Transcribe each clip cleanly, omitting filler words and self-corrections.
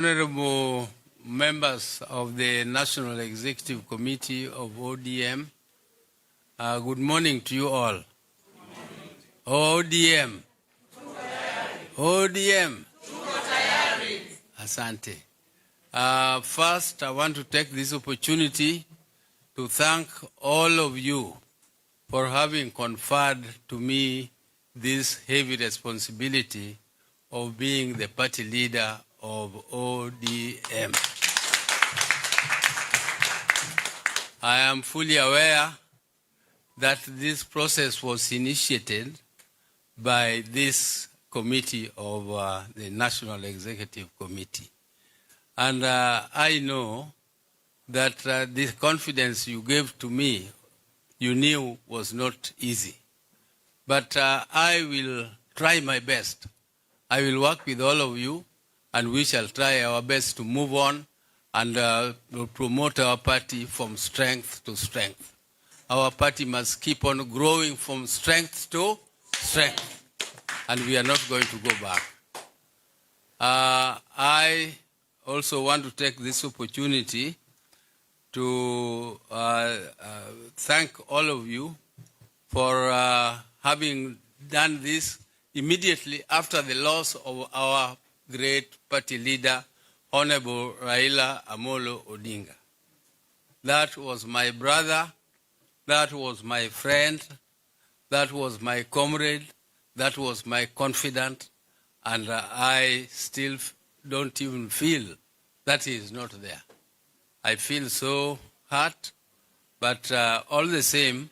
Honorable members of the National Executive Committee of ODM, good morning to you all. ODM. ODM. Asante. First, I want to take this opportunity to thank all of you for having conferred to me this heavy responsibility of being the party leader of ODM. I am fully aware that this process was initiated by this committee of the National Executive Committee. And I know that the confidence you gave to me, you knew was not easy. But I will try my best. I will work with all of you, and we shall try our best to move on and promote our party from strength to strength. Our party must keep on growing from strength to strength, and we are not going to go back. I also want to take this opportunity to thank all of you for having done this immediately after the loss of our great party leader, Honorable Raila Amolo Odinga. That was my brother, that was my friend, that was my comrade, that was my confidant, and I still don't even feel that he is not there. I feel so hurt, but all the same,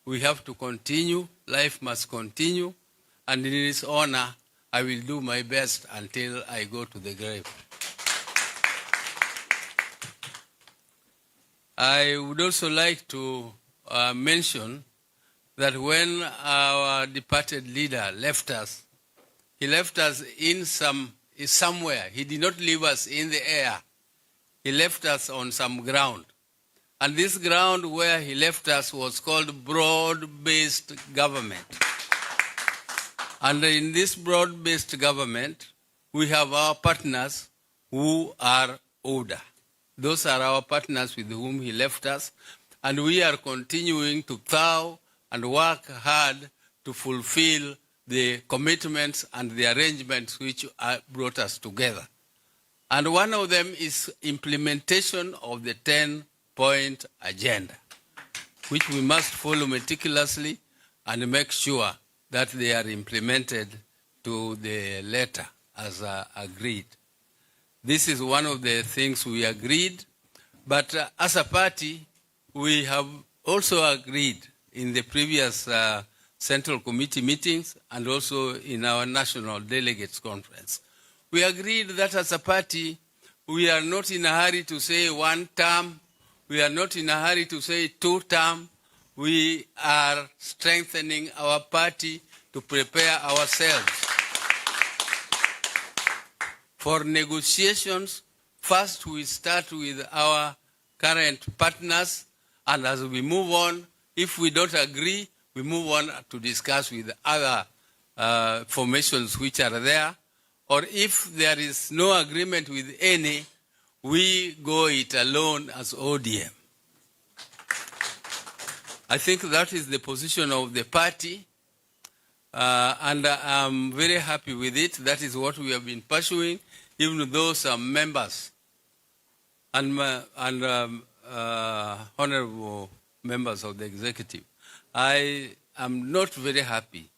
we have to continue, life must continue, and in his honor, I will do my best until I go to the grave. I would also like to mention that when our departed leader left us, he left us in somewhere. He did not leave us in the air. He left us on some ground. And this ground where he left us was called broad-based government. And in this broad-based government, we have our partners who are older. Those are our partners with whom he left us, and we are continuing to plow and work hard to fulfill the commitments and the arrangements which brought us together. And one of them is implementation of the 10-point agenda, which we must follow meticulously and make sure that they are implemented to the letter as agreed. This is one of the things we agreed, but as a party, we have also agreed in the previous Central Committee meetings and also in our National Delegates Conference. We agreed that as a party, we are not in a hurry to say 1 term, we are not in a hurry to say 2 term. We are strengthening our party to prepare ourselves for negotiations. First, we start with our current partners, and as we move on, if we don't agree, we move on to discuss with other formations which are there. Or if there is no agreement with any, we go it alone as ODM. I think that is the position of the party, and I'm very happy with it. That is what we have been pursuing, even though some members and honorable members of the executive, I am not very happy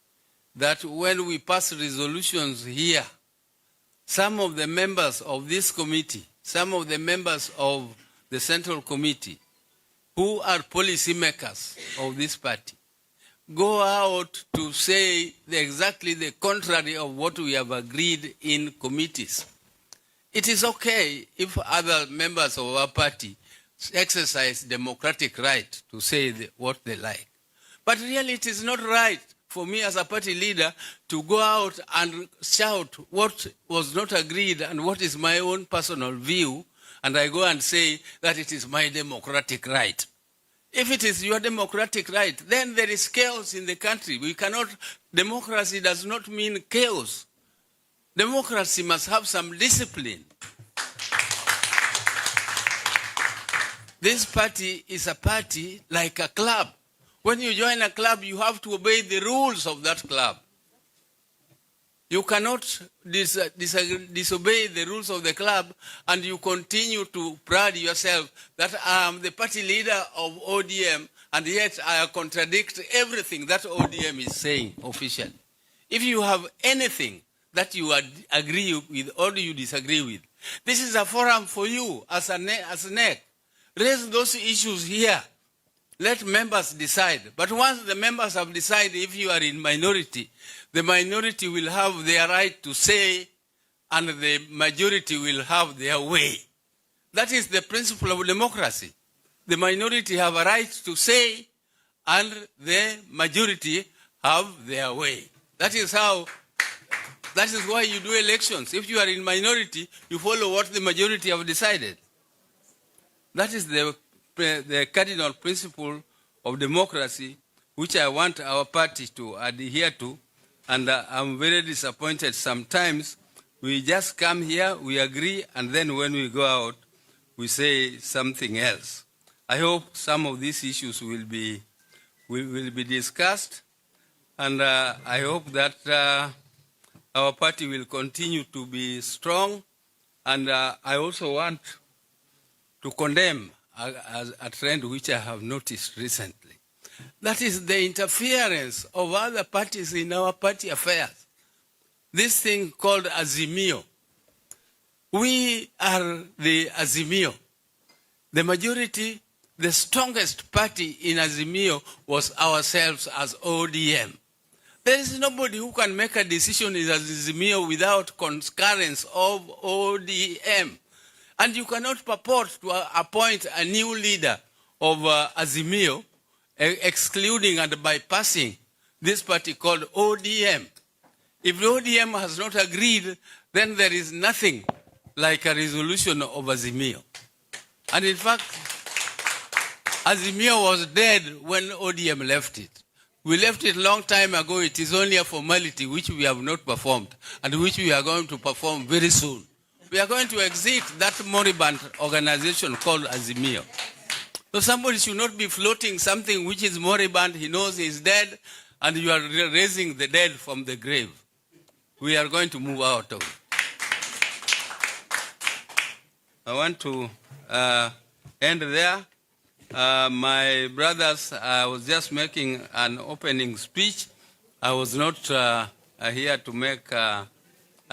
that when we pass resolutions here, some of the members of this committee, some of the members of the Central Committee, who are policymakers of this party, go out to say exactly the contrary of what we have agreed in committees. It is okay if other members of our party exercise democratic right to say what they like. But really it is not right for me as a party leader to go out and shout what was not agreed and what is my own personal view, and I go and say that it is my democratic right. If it is your democratic right, then there is chaos in the country. Democracy does not mean chaos. Democracy must have some discipline. This party is a party like a club. When you join a club, you have to obey the rules of that club. You cannot disobey the rules of the club and you continue to pride yourself that I am the party leader of ODM and yet I contradict everything that ODM is saying officially. If you have anything that you agree with or you disagree with, this is a forum for you as a NEC. Raise those issues here. Let members decide. But once the members have decided, if you are in minority, the minority will have their right to say and the majority will have their way. That is the principle of democracy. The minority have a right to say and the majority have their way. That is why you do elections. If you are in minority, you follow what the majority have decided. That is the cardinal principle of democracy, which I want our party to adhere to. And I'm very disappointed sometimes. We just come here, we agree, and then when we go out, we say something else. I hope some of these issues will be discussed, and I hope that our party will continue to be strong. And I also want to condemn a trend which I have noticed recently. That is the interference of other parties in our party affairs. This thing called Azimio. We are the Azimio. The majority, the strongest party in Azimio was ourselves as ODM. There is nobody who can make a decision in Azimio without concurrence of ODM. And you cannot purport to appoint a new leader of Azimio, excluding and bypassing this party called ODM. If the ODM has not agreed, then there is nothing like a resolution of Azimio. And in fact, Azimio was dead when ODM left it. We left it a long time ago. It is only a formality which we have not performed and which we are going to perform very soon. We are going to exit that moribund organization called Azimio. So somebody should not be floating something which is moribund, he knows he is dead, and you are raising the dead from the grave. We are going to move out of it. I want to end there. My brothers, I was just making an opening speech. I was not here to make a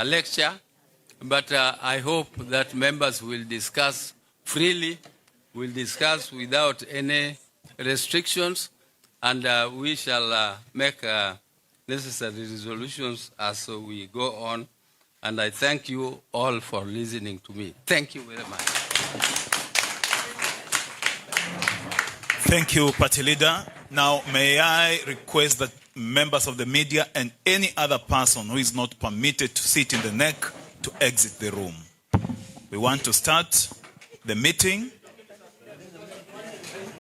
lecture. But I hope that members will discuss freely, will discuss without any restrictions, and we shall make necessary resolutions as we go on. And I thank you all for listening to me. Thank you very much. Thank you, Party Leader. Now, may I request that members of the media and any other person who is not permitted to sit in the NEC to exit the room. We want to start the meeting.